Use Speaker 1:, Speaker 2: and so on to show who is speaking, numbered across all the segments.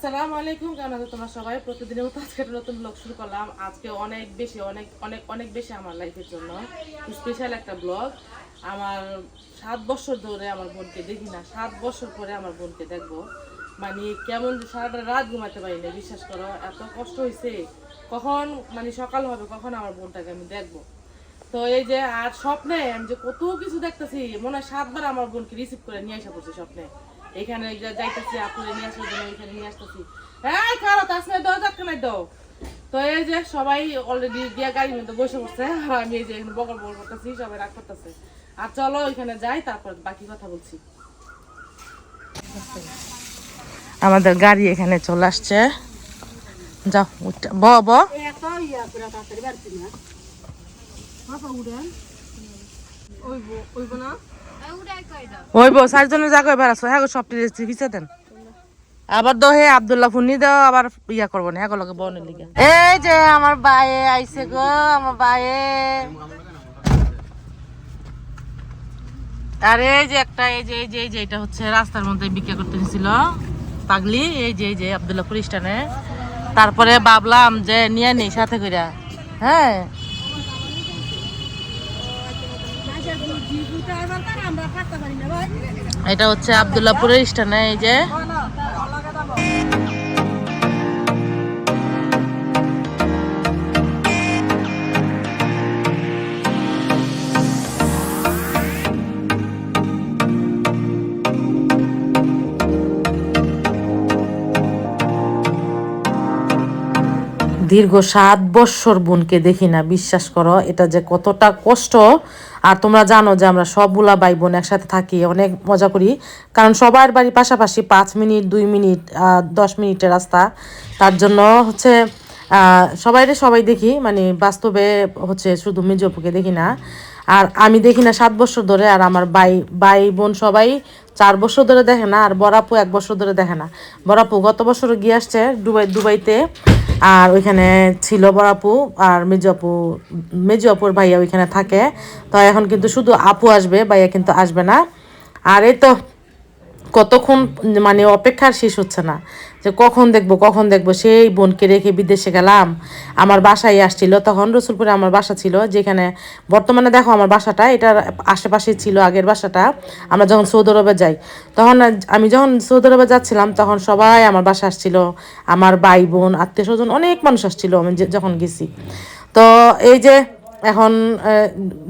Speaker 1: আসসালামু আলাইকুম। কেমন আছো তোমরা সবাই? প্রতিদিনের মতো আজকে একটা নতুন ব্লগ শুরু করলাম। আজকে অনেক বেশি আমার লাইফের জন্য স্পেশাল একটা ব্লগ। আমার 7 বছর ধরে আমার বোনকে দেখি না, 7 বছর পরে আমার বোনকে দেখবো। মানে কেমন যে সারাটা রাত ঘুমাতে পারি না, বিশ্বাস করো, এত কষ্ট হয়েছে। কখন মানে সকাল হবে, কখন আমার বোনটাকে আমি দেখবো। তো এই যে আর স্বপ্নে আমি যে কত কিছু দেখতেছি, মনে হয় 7 বার আমার বোনকে রিসিভ করে নিয়ে আসা পড়ছে স্বপ্নে। এখানে যাইতেছি, আপুরে নিয়ে আসার জন্য এখানে নিয়ে আসতেছি। হ্যাঁ খারাপ আসলে দাও, চাকরি নাই দাও। তো এই যে সবাই অলরেডি গিয়া গাড়ির মধ্যে বসে পড়ছে, আর আমি এই যে বকর বকর করতেছি, সবাই রাগ করতেছে। আর চলো ওইখানে যাই, তারপর বাকি কথা বলছি। আমাদের গাড়ি এখানে চলে আসছে, যাও ব ব ওই বউ 4 জনের জায়গা এবার আসো। হ্যাঁ সব ভিসা দেন। আবার দো হে আব্দুল্লাহ ফুনি দাও, আবার ইয়া করবো না, হ্যাঁ লোকে বনের লিগে। এই যে আমার বায়ে আইছে গো, আমার বায়ে। আর এই যে একটা এই যে এটা হচ্ছে রাস্তার মধ্যে বিক্রি করতে নিছিল পাগলি, এই যে আব্দুল্লাহপুর স্টানে। তারপরে ভাবলাম যে নিয়ে নেই সাথে কইরা। হ্যাঁ এটা হচ্ছে আব্দুল্লাহপুরের স্টানে, এই যে দীর্ঘ 7 বছর বোনকে দেখি না, বিশ্বাস করো এটা যে কতটা কষ্ট। আর তোমরা জানো যে আমরা সবগুলা ভাই বোন একসাথে থাকি, অনেক মজা করি, কারণ সবার বাড়ি পাশাপাশি 5 মিনিট 2 মিনিট 10 মিনিটের রাস্তা। তার জন্য হচ্ছে সবাই দেখি, মানে বাস্তবে হচ্ছে শুধু মিজপুকে দেখি না। আর আমি দেখি না 7 বছর ধরে, আর আমার ভাই বোন সবাই 4 বছর ধরে দেখে না, আর বড়াপু 1 বছর ধরে দেখে না। বড়াপু গত বছর গিয়ে আসছে দুবাইতে, আর ওইখানে ছিল বড়াপু আর মেজু আপুর ভাইয়া ওইখানে থাকে। তো এখন কিন্তু শুধু আপু আসবে, ভাইয়া কিন্তু আসবে না। আর এই তো কতক্ষণ মানে অপেক্ষার শেষ হচ্ছে না, যে কখন দেখবো সেই বোনকে রেখে বিদেশে গেলাম। আমার বাসায় আসছিল তখন, রসুলপুরে আমার বাসা ছিল, যেখানে বর্তমানে দেখো আমার বাসাটা এটার আশেপাশে ছিল আগের বাসাটা। আমরা যখন সৌদি আরবে যাই, তখন আমি যখন সৌদি আরবে যাচ্ছিলাম তখন সবাই আমার বাসা আসছিল, আমার ভাই বোন আত্মীয় স্বজন অনেক মানুষ আসছিল আমি যখন গেছি। তো এই যে এখন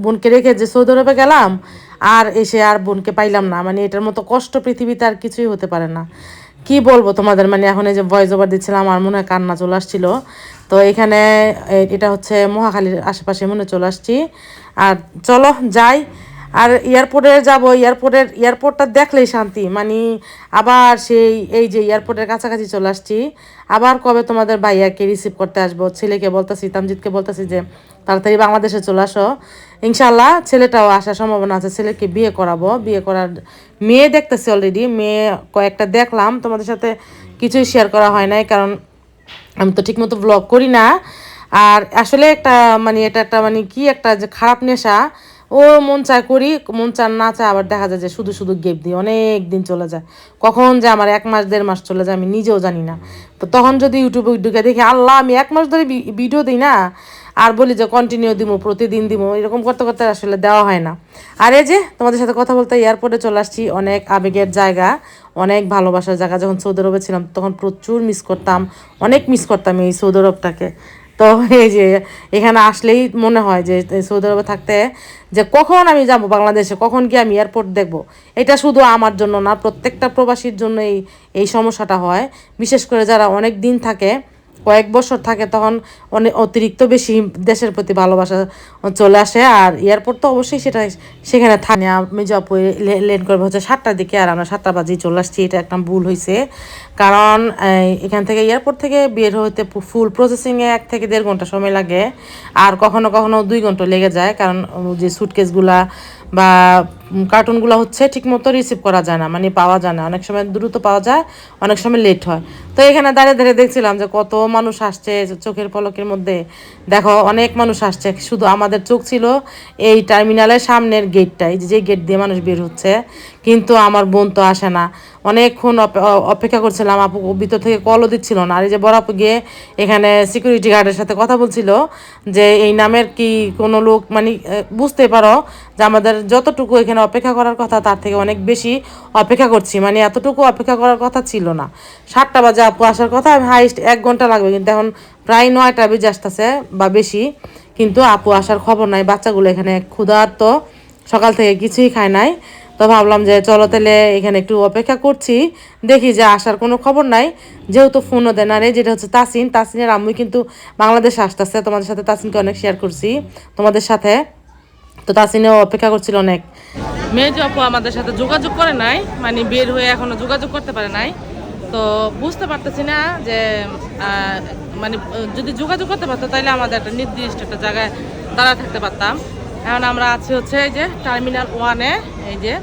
Speaker 1: বোনকে রেখে যে সৌদি আরবে গেলাম, আর এসে আর বোনকে পাইলাম না। মানে এটার মতো কষ্ট পৃথিবীতে আর কিছুই হতে পারে না। কি বলবো তোমাদের, মানে এখন এই যে ভয়েস ওভার দিচ্ছিলাম, আমার মনে হয় কান্না চলে আসছিল। তো এখানে এটা হচ্ছে মহাখালীর আশেপাশে মনে চলে আসছি। আর চলো যাই, আর এয়ারপোর্টে যাবো। এয়ারপোর্টটা দেখলেই শান্তি, মানে আবার সেই এই যে এয়ারপোর্টের কাছাকাছি চলে আসছি। আবার কবে তোমাদের ভাইয়াকে রিসিভ করতে আসবো, ছেলেকে বলতেছি, তামজিৎকে বলতেছি যে তাড়াতাড়ি বাংলাদেশে চলে আসো। ইনশাল্লাহ ছেলেটাও আসার সম্ভাবনা আছে, ছেলেকে বিয়ে করাবো। বিয়ে করার মেয়ে দেখতেছি অলরেডি, মেয়ে কয়েকটা দেখলাম, তোমাদের সাথে কিছুই শেয়ার করা হয় নাই, কারণ আমি তো ঠিকমতো ব্লগ করি না। আর আসলে এটা একটা মানে কি একটা যে খারাপ নেশা। ও মন চায় করি, মন চায় না চায়, আবার দেখা যায় যে শুধু শুধু গেপ দিই, অনেক দিন চলে যায়। কখন যে আমার 1 মাস 1.5 মাস চলে যায় আমি নিজেও জানি না। তো তখন যদি ইউটিউবে ঢুকে দেখি আল্লাহ আমি 1 মাস ধরে ভিডিও দিই না, আর বলি যে কন্টিনিউ দিব, প্রতিদিন দিব, এরকম করতে করতে আসলে দেওয়া হয় না। আর এই যে তোমাদের সাথে কথা বলতে এয়ারপোর্টে চলে আসছি, অনেক আবেগের জায়গা, অনেক ভালোবাসার জায়গা। যখন সৌদি আরবে ছিলাম তখন প্রচুর মিস করতাম, অনেক মিস করতাম এই সৌদি আরবটাকে। তো এই যে এখানে আসলেই মনে হয় যে সৌদি আরবে থাকতে, যে কখন আমি যাব বাংলাদেশে, কখন গিয়ে আমি এয়ারপোর্ট দেখব। এটা শুধু আমার জন্য না, প্রত্যেকটা প্রবাসীর জন্য এই সমস্যাটা হয়। বিশেষ করে যারা অনেক দিন থাকে, কয়েক বছর থাকে, তখন অনেক অতিরিক্ত বেশি দেশের প্রতি ভালোবাসা চলে আসে। আর এয়ারপোর্ট তো অবশ্যই সেখানে থাকে। আমি জব লেন করবো হচ্ছে 7টার দিকে, আর আমরা 7টা বাজেই চলে আসছি। এটা একটা ভুল হয়েছে, কারণ এখান থেকে এয়ারপোর্ট থেকে বের হইতে ফুল প্রসেসিংয়ে 1 থেকে 1.5 ঘন্টা সময় লাগে, আর কখনো কখনো 2 ঘন্টা লেগে যায়, কারণ যে সুটকেসগুলা বা কার্টুনগুলো হচ্ছে ঠিকমতো রিসিভ করা যায় না, মানে পাওয়া যায় না, অনেক সময় দ্রুত পাওয়া যায়, অনেক সময় লেট হয়। তো এখানে দাঁড়িয়ে দাঁড়িয়ে দেখছিলাম যে কত মানুষ আসছে চোখের পলকের মধ্যে। দেখো অনেক মানুষ আসছে, শুধু আমাদের চোখ ছিল এই টার্মিনালের সামনের গেটটাই, যে গেট দিয়ে মানুষ বের হচ্ছে, কিন্তু আমার বোন তো আসে না। অনেকক্ষণ অপেক্ষা করছিলাম, আপু ভিতর থেকে কলও দিচ্ছিল না। আর এই যে বড় আপু গিয়ে এখানে সিকিউরিটি গার্ডের সাথে কথা বলছিল যে এই নামের কি কোনো লোক, মানে বুঝতে পারো যে আমাদের যতটুকু এখানে অপেক্ষা করার কথা তার থেকে অনেক বেশি অপেক্ষা করছি, মানে এতটুকু অপেক্ষা করার কথা ছিল না। 7টা বাজে আপু আসার কথা, হাইস্ট 1 ঘন্টা লাগবে, কিন্তু এখন প্রায় 9টা বেজে আসতেছে বা বেশি, কিন্তু আপু আসার খবর নাই। বাচ্চাগুলো এখানে ক্ষুধার্ত, সকাল থেকে কিছুই খায় নাই। তো ভাবলাম যে চলো তাহলে এখানে একটু অপেক্ষা করছি, দেখি যে আসার কোনো খবর নাই, যেহেতু ফোনও দেন। আর যেটা হচ্ছে তাসিনের আম্মু কিন্তু বাংলাদেশে আসতেছে, তোমাদের সাথে তাসিনকে অনেক শেয়ার করছি তোমাদের সাথে। তো তাসিনেও অপেক্ষা করছিল অনেক। মেজ আপু আমাদের সাথে যোগাযোগ করে নাই, মানে বের হয়ে এখনো যোগাযোগ করতে পারে নাই। তো বুঝতে পারতেছি না যে মানে যদি যোগাযোগ করতে পারতো তাহলে আমাদের একটা নির্দিষ্ট একটা জায়গায় দাঁড়া থাকতে পারতাম। এখন আমরা আছি হচ্ছে এই যে টার্মিনাল 1-এ, এই যে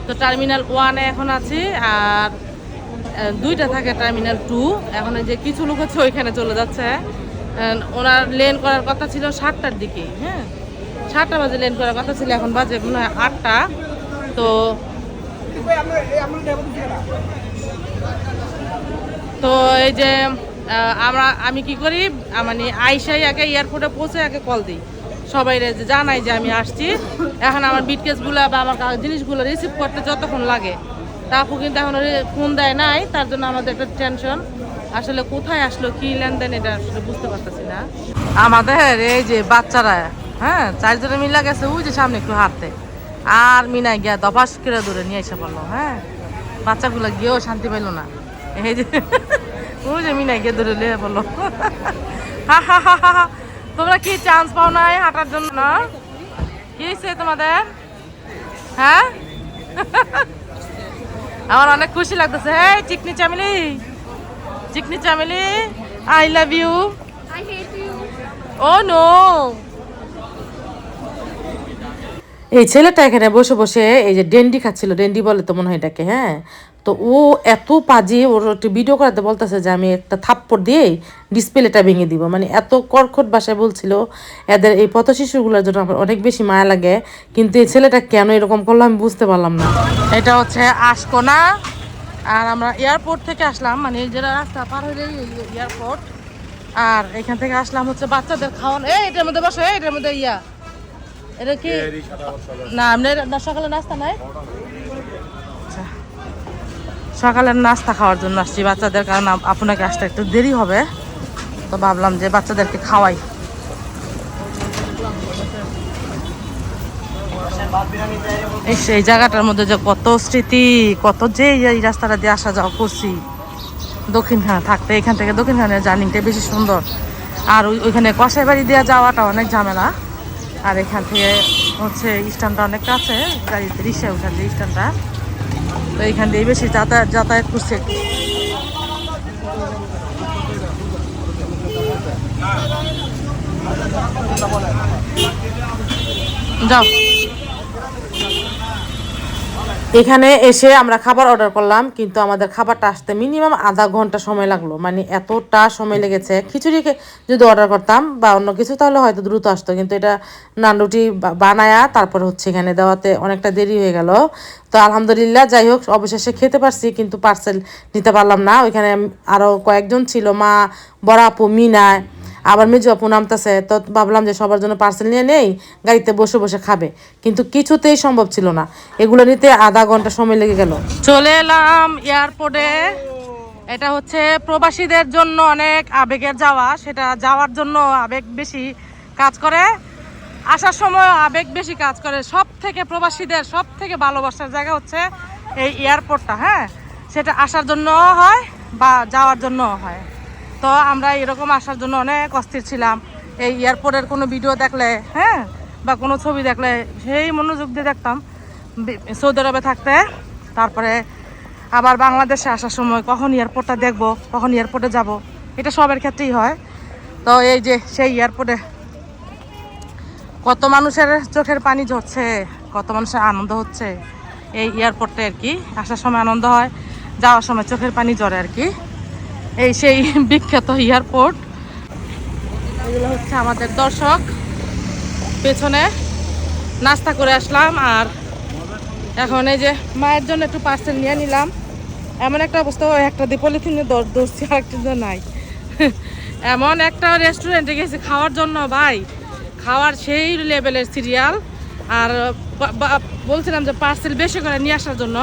Speaker 1: তো টার্মিনাল 1-এ এখন আছি। আর 2টা থাকে টার্মিনাল 2। এখন এই যে কিছু লোক হচ্ছে ওইখানে চলে যাচ্ছে, ওনার লেন করার কথা ছিল 7টার দিকে, হ্যাঁ 7টা বাজে লেন করার কথা ছিল, এখন বাজে মনে হয় 8টা। তো তো এই যে আমি কি করি, মানে আইসাই আগে এয়ারপোর্টে পৌঁছে আগে কল দিই সবাই, যে জানাই যে আমি আসছি। এখন আমার বিটকেসগুলো বা আমার জিনিসগুলো রিসিভ করতে যতক্ষণ লাগে, তা আপু কিন্তু এখন ফোন দেয় নাই, তার জন্য আমাদের একটা টেনশন, আসলে কোথায় আসলো কি লেনদেন এটা আসলে বুঝতে পারতেছি না। আমাদের এই যে বাচ্চারা, হ্যাঁ 4 জনে মিলা গেছে ওই যে সামনে একটু হাঁটতে, আর মিনাই গিয়া দফাস করে দূরে নিয়ে এসে পড়লো। হ্যাঁ বাচ্চাগুলো গিয়েও শান্তি পাইলো না, এই যে ওই যে মিনাই গিয়ে দূরে নিয়ে পড়লো। হা হা হা হা। তোমরা কি চান্স পাও নাই হাঁটার জন্য না? কি হয়েছে তোমাদের? হ্যাঁ আমার অনেক খুশি লাগতেছে। হ্যাঁ Chikni Chameli, Chikni Chameli, I love you.
Speaker 2: I hate you.
Speaker 1: Oh no. এই ছেলেটা এখানে বসে বসে এই যে ডেন্ডি খাচ্ছিল, ডেন্ডি বলে তো মনে হয় এটাকে, হ্যাঁ। তো ও এত পাজি, ওর একটু ভিডিও করাতে বলতেছে যে আমি একটা থাপ্পড় দিয়ে ডিসপ্লেটা ভেঙে দিব, মানে এত কর্কট ভাষায় বলছিল। এদের এই পথ শিশুগুলোর জন্য আমার অনেক বেশি মায়া লাগে, কিন্তু এই ছেলেটা কেন এরকম করলো আমি বুঝতে পারলাম না। এটা হচ্ছে আশকোনা, আর আমরা এয়ারপোর্ট থেকে আসলাম, মানে এই যে রাস্তা পার হইলে এয়ারপোর্ট। আর এখান থেকে আসলাম হচ্ছে বাচ্চাদের খাওয়ানো, এটার মধ্যে বসো, এটার মধ্যে এটা কি না আপনার সকালে নাস্তা নাই? আচ্ছা সকালের নাস্তা খাওয়ার জন্য আসছি বাচ্চাদের, কারণ আপনাকে আসতে একটু দেরি হবে, তো ভাবলাম যে বাচ্চাদেরকে খাওয়াই। এই জায়গাটার মধ্যে যে কত স্মৃতি, কত যে এই রাস্তাটা দিয়ে আসা যাওয়া করছি দক্ষিণখানে থাকতে, এখান থেকে দক্ষিণখানের জার্নিটা বেশি সুন্দর। আর ওইখানে কষাই বাড়ি দিয়ে যাওয়াটা অনেক ঝামেলা, আর এখান থেকে হচ্ছে স্ট্যান্ডটা অনেক কাছে, গাড়িতে রিক্সায় ওঠার যে স্ট্যান্ডটা, তো এখান দিয়ে বেশি যাতায়াত করছে। যাও এখানে এসে আমরা খাবার অর্ডার করলাম, কিন্তু আমাদের খাবারটা আসতে মিনিমাম আধা ঘন্টা সময় লাগলো, মানে এতটা সময় লেগেছে। খিচুড়ি যদি অর্ডার করতাম বা অন্য কিছু তাহলে হয়তো দ্রুত আসতো, কিন্তু এটা নান রুটি বানায়া তারপর হচ্ছে এখানে দেওয়াতে অনেকটা দেরি হয়ে গেল। তো আলহামদুলিল্লাহ যাই হোক অবশেষে খেতে পারছি, কিন্তু পার্সেল নিতে পারলাম না। ওইখানে আরও কয়েকজন ছিল, মা, বড় আপু, মিনা, আবার মেজো আপু নামতেছে, তো ভাবলাম যে সবার জন্য পার্সেল নিয়ে নেই, গাড়িতে বসে বসে খাবে, কিন্তু কিছুতেই সম্ভব ছিল না, এগুলো নিতে আধা ঘন্টা সময় লেগে গেল। চলে এলাম এয়ারপোর্টে। এটা হচ্ছে প্রবাসীদের জন্য অনেক আবেগের যাওয়া, সেটা যাওয়ার জন্য আবেগ বেশি কাজ করে, আসার সময় আবেগ বেশি কাজ করে। সব থেকে প্রবাসীদের সব থেকে ভালোবাসার জায়গা হচ্ছে এই এয়ারপোর্টটা, হ্যাঁ সেটা আসার জন্য হয় বা যাওয়ার জন্য হয়। তো আমরা এরকম আসার জন্য অনেক অস্থির ছিলাম, এই এয়ারপোর্টের কোনো ভিডিও দেখলে, হ্যাঁ বা কোনো ছবি দেখলে সেই মনোযোগ দিয়ে দেখতাম সৌদি আরবে থাকতে। তারপরে আবার বাংলাদেশে আসার সময় কখন এয়ারপোর্টটা দেখব, কখন এয়ারপোর্টে যাব, এটা সবার ক্ষেত্রেই হয়। তো এই যে সেই এয়ারপোর্টে কত মানুষের চোখের পানি ঝরছে। কত মানুষের আনন্দ হচ্ছে এই এয়ারপোর্টে আর কি। আসার সময় আনন্দ হয়, যাওয়ার সময় চোখের পানি ঝরে আর কি। এই সেই বিখ্যাত এয়ারপোর্ট। এগুলো হচ্ছে আমাদের দর্শক। পেছনে নাস্তা করে আসলাম আর এখন এই যে মায়ের জন্য একটু পার্সেল নিয়ে নিলাম। এমন একটা অবস্থা, একটা দিয়ে পলিথিনে ধরছি, আরেকটা নাই। এমন একটা রেস্টুরেন্টে গেছি খাওয়ার জন্য ভাই, খাওয়ার সেই লেভেলের সিরিয়াল। আর বলছিলাম যে পার্সেল বেশি করে নিয়ে আসার জন্য,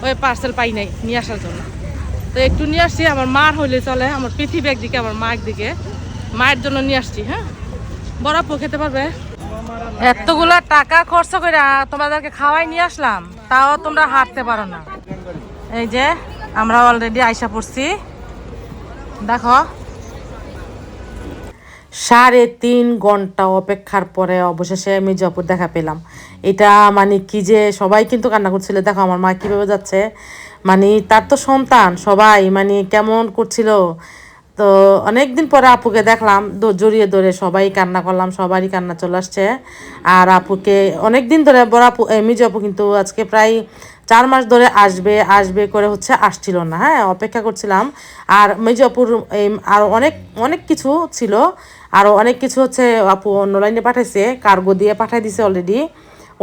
Speaker 1: ওই পার্সেল পাই নাই নিয়ে আসার জন্য। তো একটু নিয়ে আসছি, আমার মার হইলে চলে, আমার পৃথিবী একদিকে আমার মা একদিকে, মায়ের জন্য নিয়ে আসছি। হ্যাঁ, বড় আপু খেতে পারবে? এতগুলা টাকা খরচ করে তোমাদেরকে খাওয়াই নিয়ে আসলাম, তাও তোমরা হাঁটতে পারো না। এই যে আমরা অলরেডি আইসা পড়ছি, দেখো 3.5 ঘন্টা অপেক্ষার পরে অবশেষে মির্জাপুর দেখা পেলাম। এটা মানে কি যে সবাই কিন্তু কান্না করছিল। দেখো আমার মা কীভাবে যাচ্ছে, মানে তার তো সন্তান, সবাই মানে কেমন করছিল। তো অনেকদিন পরে আপুকে দেখলাম, জড়িয়ে ধরে সবাই কান্না করলাম, সবারই কান্না চলে আসছে। আর আপুকে অনেক দিন ধরে বড় আপু মির্জা আপু কিন্তু আজকে প্রায় 4 মাস ধরে আসবে আসবে করে হচ্ছে আসছিল না। হ্যাঁ, অপেক্ষা করছিলাম। আর মির্জা আপুর এই আরও অনেক অনেক কিছু ছিল, আরও অনেক কিছু হচ্ছে আপু অন্য লাইনে পাঠাইছে, কার্গো দিয়ে পাঠাই দিছে অলরেডি।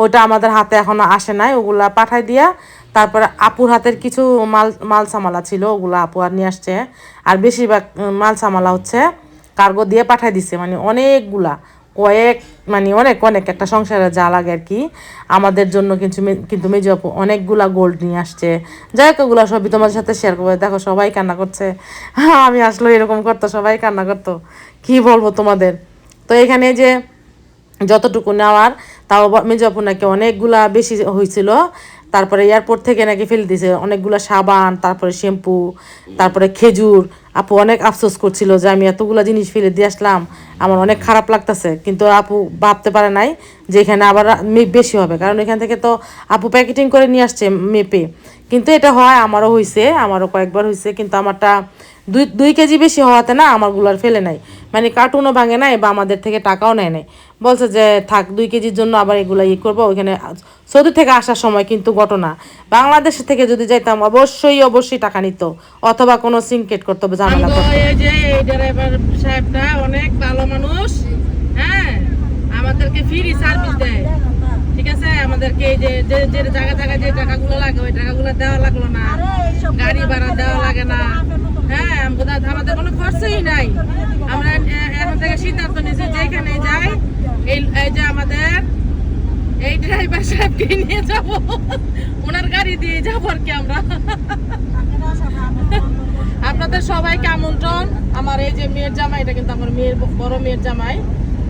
Speaker 1: ওইটা আমাদের হাতে এখনও আসে নাই, ওগুলা পাঠাই দিয়া তারপরে আপুর হাতের কিছু মাল সামালা ছিল, ওগুলো আপু আর নিয়ে আসছে। আর বেশিরভাগ মাল সামালা হচ্ছে কার্গো দিয়ে পাঠাই দিছে, মানে অনেকগুলা মানে অনেক অনেক একটা সংসারে যা লাগে আর কি আমাদের জন্য। কিন্তু মেজো আপু অনেকগুলা গোল্ড নিয়ে আসছে। যাই হোক, ওগুলো সবই তোমাদের সাথে শেয়ার করবো। দেখো সবাই কান্না করছে, আমি আসলে এরকম করতো, সবাই কান্না করতো, কি বলবো তোমাদের। তো এখানে যে যতটুকু নেওয়ার, তাও মেজো আপু নাকি অনেকগুলা বেশি হয়েছিল। তারপরে এয়ারপোর্ট থেকে নাকি ফেলে দিয়েছে অনেকগুলো সাবান, তারপরে শ্যাম্পু, তারপরে খেজুর। আপু অনেক আফসোস করছিল যে আমি এতগুলো জিনিস ফেলে দিয়ে আসলাম, আমার অনেক খারাপ লাগতেছে। কিন্তু আপু ভাবতে পারে নাই যে এখানে আবার বেশি হবে, কারণ এখান থেকে তো আপু প্যাকেটিং করে নিয়ে আসছে মেপে। কিন্তু এটা হয়, আমারও হয়েছে, আমারও কয়েকবার হয়েছে, কিন্তু আমারটা 2 কেজি বেশি হওয়াতে না আমারগুলার ফেলে নাই, মানে কার্টুনও ভাঙে নাই বা আমাদের থেকে টাকাও নেয় নাই। বলছে যে থাক 2 কেজির জন্য আবার এগুলো করবো। ওইখানে সৌদি থেকে আসার সময় কিন্তু ঘটনা, বাংলাদেশ থেকে যদি যাইতাম অবশ্যই টাকা নিত, অথবা কোনো সিনকেট করতে হবে, ঝামেলা করতো। এই যে এই ড্রাইভার সাহেবটা অনেক ভালো মানুষ, হ্যাঁ, আমাদেরকে ফ্রি সার্ভিস দেয়। ঠিক আছে, আমাদেরকে এই যে যে জায়গা যে টাকাগুলো লাগে ওই টাকাগুলো দেওয়া লাগলো না, গাড়ি ভাড়া দেওয়া লাগে না। হ্যাঁ, আমাদের কোনো খরচই নাই। আমরা এখন থেকে সিদ্ধান্ত নিয়েছি যেখানে যাই এই যে আমাদের এই ড্রাইভার সাহেবকে নিয়ে যাব, ওনার গাড়ি দিয়ে যাবো আর কি আমরা। আপনাদের সবাইকে আমন্ত্রণ। আমার এই যে মেয়ের জামাই, এটা কিন্তু আমার বড় মেয়ের জামাই।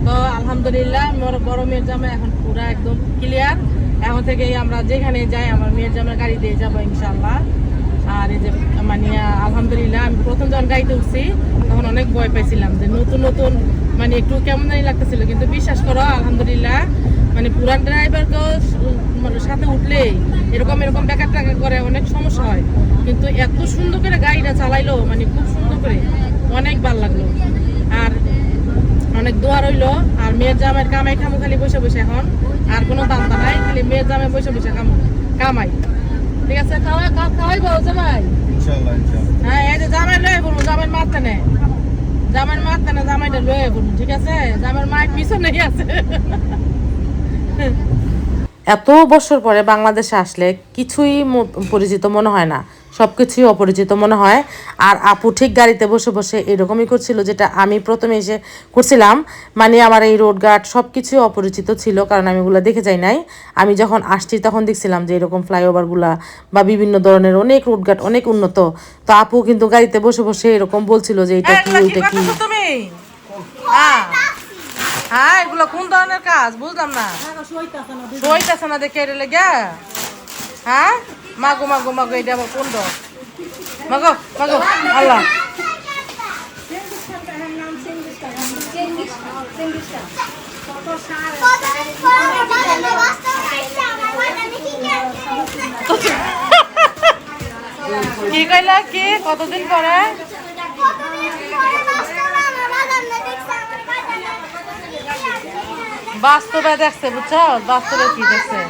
Speaker 1: তো আলহামদুলিল্লাহ বড় মেয়ের জামাই এখন পুরা একদম ক্লিয়ার। এখন থেকে আমরা যেখানে যাই আমার মেয়ের জামাই গাড়ি দিয়ে যাবো ইনশাল্লাহ। আর এই যে মানে আলহামদুলিল্লাহ, আমি প্রথম যখন গাড়িতে উঠছি তখন অনেক ভয় পাইছিলাম যে নতুন মানে একটু কেমন জানি লাগতেছিল, কিন্তু বিশ্বাস করো আলহামদুলিল্লাহ, মানে পুরান ড্রাইভারকেও সাথে উঠলেই এরকম বেকার টাকা করে অনেক সমস্যা হয়, কিন্তু এত সুন্দর করে গাড়িটা চালাইলো, মানে খুব সুন্দর করে, অনেক ভালো লাগলো। আর অনেক দোয়া রইলো। আর মেয়ের জামাইয়ের কামাই খামো খালি বসে বসে, এখন আর কোনো দান্দা নাই, খালি মেয়ের জামাই বসে বসে কামাই। ঠিক আছে, খাওয়াই বলো জামাই, হ্যাঁ, এই যে জামাই লয়ে বলবো, জামাই মারতে নে, জামাইটা লয়ে বলবো, ঠিক আছে, জামাইয়ের মায়ের পিছনেই আছে। এত বছর পরে বাংলাদেশে আসলে কিছুই পরিচিত মনে হয় না, সব কিছুই অপরিচিত মনে হয়। আর আপু ঠিক গাড়িতে বসে বসে এরকমই করছিল, যেটা আমি প্রথমে এসে করছিলাম। মানে আমার এই রোডঘাট সব কিছুই অপরিচিত ছিল, কারণ আমি এগুলো দেখে যাই নাই। আমি যখন আসছি তখন দেখছিলাম যে এরকম ফ্লাইওভারগুলা বা বিভিন্ন ধরনের অনেক রোডঘাট অনেক উন্নত। তো আপু কিন্তু গাড়িতে বসে বসে এরকম বলছিল যে এটা কি ওইটা কি। হ্যাঁ, এগুলো কোন ধরনের কাজ বুঝলাম না, সইতাছে না দেখে এটা লেগে। হ্যাঁ, মাগো এটা আবার কোন মাগো আল্লাহ। কি কইলা, কি কতদিন পরে? বাস্তবে দেখছে, বুঝছো, বাস্তবে কি দেখছে।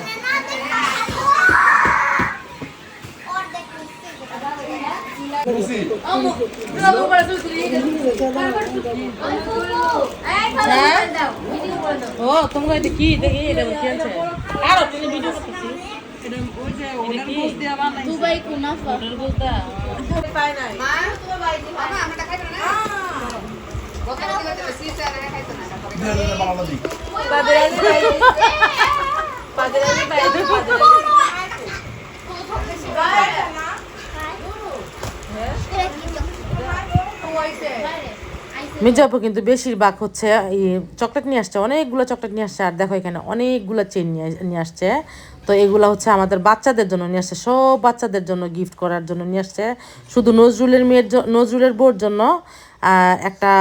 Speaker 1: ও তোমরা এটা কি দেখি এটা কি আছে আর তুমি ভিডিও করতেছি এটা ওই যে ওটার গোস দিয়া বানাইছে দুবাই কুনাফা ওটার গোস দা পাই নাই মা তো ভাই দি মামা আমরা খাইতো না ওকে দিতে সিসা না খাইতো না দে বাংলা দি পাদরাজি ভাই পাদরাজি ভাই মির্জাপুর কিন্তু বেশিরভাগ হচ্ছে এই চকলেট নিয়ে আসছে, অনেকগুলো চকলেট নিয়ে আসছে। আর দেখো এখানে অনেকগুলো চেন নিয়ে আসছে। তো এগুলো হচ্ছে আমাদের বাচ্চাদের জন্য নিয়ে আসছে, সব বাচ্চাদের জন্য গিফট করার জন্য নিয়ে আসছে। শুধু নজরুলের বউর জন্য একটা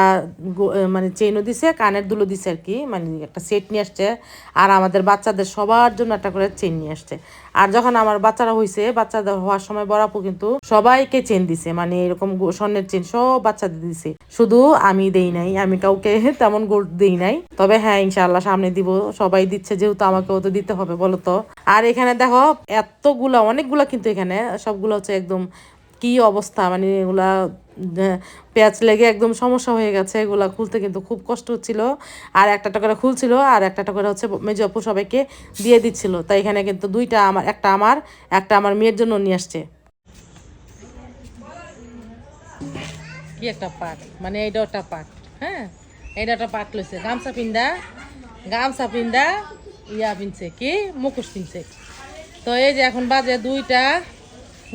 Speaker 1: মানে চেইনও দিছে, কানের দুলও দিছে আর কি, মানে একটা সেট নিয়ে আসছে। আর আমাদের বাচ্চাদের সবার জন্য একটা করে চেন নিয়ে আসছে। আর যখন আমার বাচ্চারা হয়েছে, বাচ্চাদের হওয়ার সময় বরাপু কিন্তু সবাইকে চেন দিছে, মানে এরকম স্বর্ণের চেন সব বাচ্চাদের দিছে, শুধু আমি দেই নাই, আমি কাউকে তেমন গোল্ড দেই নাই। তবে হ্যাঁ ইনশাআল্লাহ সামনে দিব, সবাই দিচ্ছে যেহেতু আমাকেও তো দিতে হবে বলো তো। আর এখানে দেখো এতগুলা অনেকগুলা, কিন্তু এখানে সবগুলো হচ্ছে একদম কি অবস্থা, মানে এগুলা পেঁয়াজ লেগে একদম সমস্যা হয়ে গেছে, এগুলা খুলতে কিন্তু খুব কষ্ট হচ্ছিল। আর একটা করে খুলছিল, আর একটা করে হচ্ছে মেজো আপু সবাইকে দিয়ে দিচ্ছিল। তাই এখানে কিন্তু দুইটা আমার, একটা আমার মেয়ের জন্য নিয়ে আসছে। কি একটা পাট, মানে এইটা একটা পাট, হ্যাঁ এইটা একটা পাট লইছে, গামছা পিন্দা ইয়া পিনছে, কি মুখোশ পিনছে। তো এই যে এখন বাজে 2টা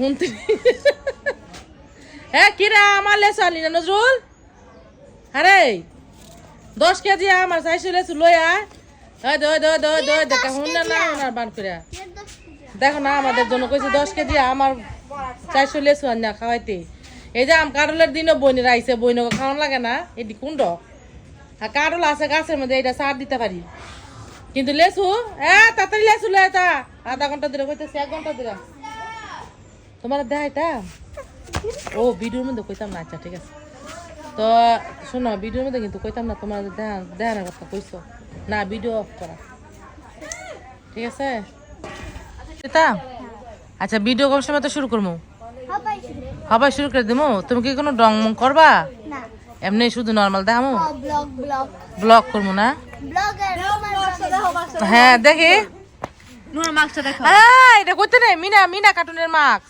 Speaker 1: 29। হ্যাঁ কিরা আমার লেসু আনলি না নজরুল? আরে 10 কেজি আমার চাইছো লেসু লইয়া বান করে দেখো না, আমাদের জন্য কইছে 10 কেজি আমার 400 লেসু আন না খাওয়াইতে। এই যে আম কারলের দিনও বইনের আইসে, বইনকে খাওয়ান লাগে না, এটি কুণ্ড আর কারল আছে গাছের মধ্যে, এটা সার দিতে পারি। কিন্তু লেসু তাড়াতাড়ি লেসু লয়ে তা আধা ঘন্টা ধরে কইতেছে, 1 ঘন্টা ধরে তোমার দেখাইতা। ও ভিডিওর মধ্যে কইতাম না, আচ্ছা ঠিক আছে। তো শোনো, ভিডিওর মধ্যে কিন্তু কইতাম না, তোমার দেখানোর কথা কইছো না, ভিডিও অফ করা, ঠিক আছে? আচ্ছা ভিডিও কোন সময় তো শুরু করবো? হবাই শুরু করে দিমু। তুমি কি কোনো ডং মং করবা? এমনি শুধু নর্মাল দেখামু, ব্লগ করবো না? হ্যাঁ দেখি এটা করতে নেই, মিনা কার্টুনের মাস্ক।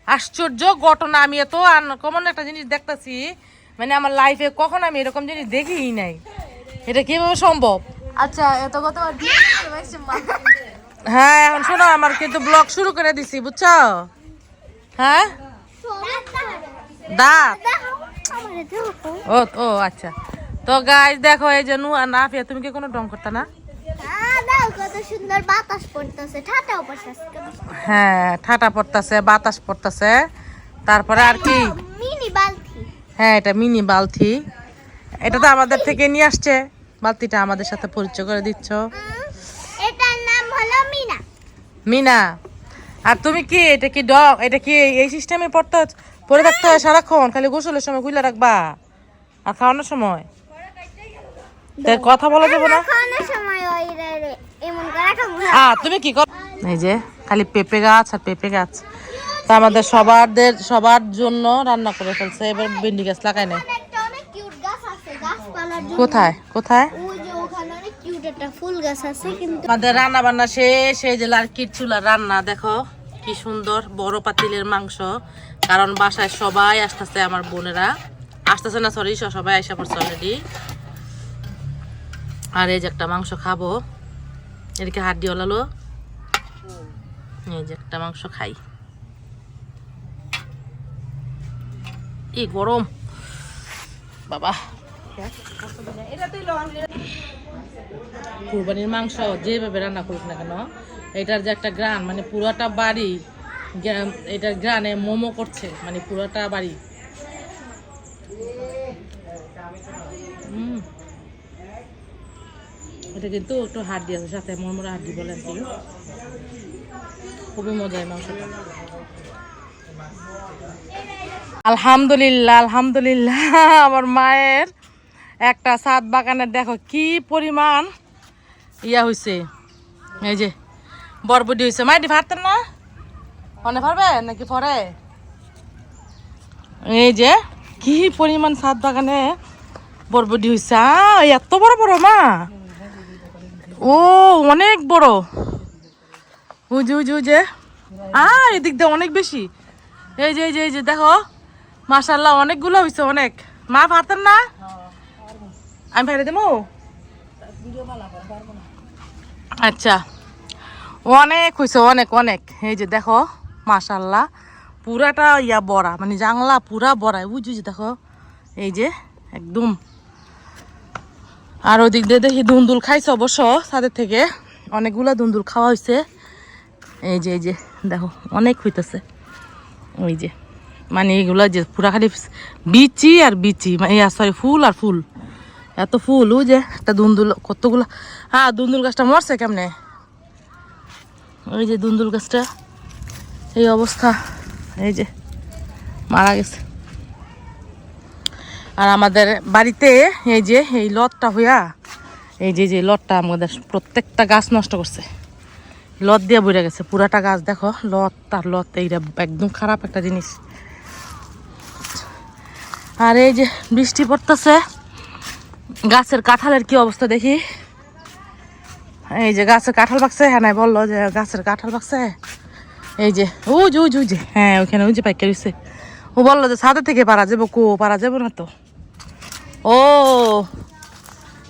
Speaker 1: আশ্চর্য ঘটনা, আমি এত আনকমন একটা জিনিস দেখতেছি, মানে আমার লাইফে কখন আমি এরকম জিনিস দেখিই নাই। এটা কিভাবে সম্ভব?
Speaker 2: আচ্ছা এত কথা
Speaker 1: হ্যাঁ এখন শোনো, আমার কিন্তু ব্লগ শুরু করে দিছি বুঝছো? হ্যাঁ দাঁত ও ও আচ্ছা। তো গাইস দেখো, এই যে নুয়া নাফিয়া, তুমি কি কোনো ডং করতে না? হ্যাঁ ঠাটা পড়তেছে, বাতাস পড়তেছে, তারপরে আর কি, হ্যাঁ এটা মিনি বালতি, এটা তো আমাদের থেকে নিয়ে আসছে বালতিটা, আমাদের সাথে পরিচয় করে দিচ্ছ।
Speaker 2: এটার নাম হলো
Speaker 1: মিনা। আর তুমি কি, এটা কি ডগ, এটা কি এই সিস্টেমে পরে থাকতে হয় সারাক্ষণ? খালি গোসলের সময় খুলে রাখবা আর খাওয়ানোর সময় কথা বলা যাবে না? তুমি কি কর? এই যে খালি পেঁপে গাছ আর পেঁপে গাছ। তা আমাদের সবার জন্য রান্না করে ফেলছে। এবার ভেন্ডি গাছ লাগাই নাই। কোথায় কোথায় আমাদের রান্না বান্না শেষ। এই যে লার্কির চুলা রান্না, দেখো কি সুন্দর বড় পাতিলের মাংস, কারণ বাসায় সবাই আসতেছে, আমার বোনেরা আসতেছে না, সরি সবাই আসা পড়ছে অলরেডি। আর এই যে একটা মাংস খাবো, এদিকে হাড্ডি ওলালো, এই যে একটা মাংস খাই। ই গরম বাবা। কুরবানির মাংস যেভাবে রান্না করুক না কেন, এটার যে একটা গ্রান, মানে পুরোটা বাড়ি এটার গ্রানে মোমো করছে, মানে পুরোটা বাড়ি। এটা কিন্তু একটু হাড্ডি আছে সাথে, মরমরা হাড্ডি বলে আর কি, খুবই মজা হয় মাংসটা। আলহামদুলিল্লাহ আলহামদুলিল্লাহ, আমার মায়ের একটা ছাদ বাগানের দেখো কি পরিমাণ ইয়া হয়েছে। এই যে বরবটি হয়েছে, মাইটি ভারতেন না, অনেক পারবে নাকি পরে? এই যে কি পরিমাণ ছাদ বাগানে বরবটি হয়েছে এত বড় বড় মা ও অনেক বড় উজু উজু যে এদিক দিয়ে অনেক বেশি এই যে এই যে এই যে দেখো মাশাআল্লাহ অনেকগুলো হয়েছে অনেক মা পারতেন না আমি ফেলে দেবো আচ্ছা অনেক হয়েছে অনেক অনেক এই যে দেখো মাশাআল্লাহ পুরাটা ইয়া বড়া মানে জাংলা পুরা বড়া বুঝু যে দেখো এই যে একদম আর ওদিক দিয়ে দেখি দুন্দুল খাইছে অবশ্য তাদের থেকে অনেকগুলা দুন্দুল খাওয়া হয়েছে এই যে দেখো অনেক হইতেছে ওই যে মানে এইগুলা যে পুরা খালি বিচি আর বিচি সরি ফুল আর ফুল এত ফুল ওই যে একটা দুন্দুল কতগুলো দুন্দুল গাছটা মরছে কেমনে ওই যে দুন্দুল গাছটা এই অবস্থা এই যে মারা গেছে আর আমাদের বাড়িতে এই যে এই লতটা হইয়া এই যে লতটা আমাদের প্রত্যেকটা গাছ নষ্ট করছে লত দিয়ে বইরা গেছে পুরাটা গাছ দেখো লত আর লত এইটা একদম খারাপ একটা জিনিস আর এই যে বৃষ্টি পড়তেছে গাছের কাঁঠালের কি অবস্থা দেখি এই যে গাছের কাঁঠাল পাকছে হ্যাঁ নাই বললো যে গাছের কাঁঠাল পাকছে এই যে ওই যে হ্যাঁ ওইখানে ওই যে পাইকা রয়েছে ও বললো যে ছাদের থেকে পারা যাবো পারা যাবো না তো ও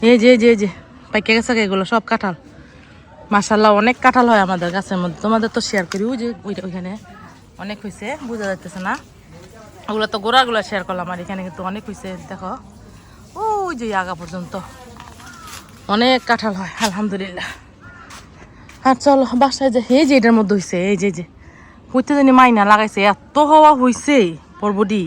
Speaker 1: এই যে পাইকা গেছে এগুলো সব কাঁঠাল মাশাআল্লাহ অনেক কাঁঠাল হয় আমাদের গাছের মধ্যে তোমাদের তো শেয়ার করি ওই যে ওইখানে অনেক হয়েছে বোঝা যাইতেছে না ওগুলো তো গোড়াগুলো শেয়ার করলাম আর এখানে কিন্তু অনেক হয়েছে দেখো ওই যে আগা পর্যন্ত অনেক কাঁঠাল হয় আলহামদুলিল্লাহ আর চলো বাসায় যে এই যে এটার মধ্যে হয়েছে এই যে হইতে জানি মাইনা লাগাইছে এত হওয়া হয়েছে পর্বটি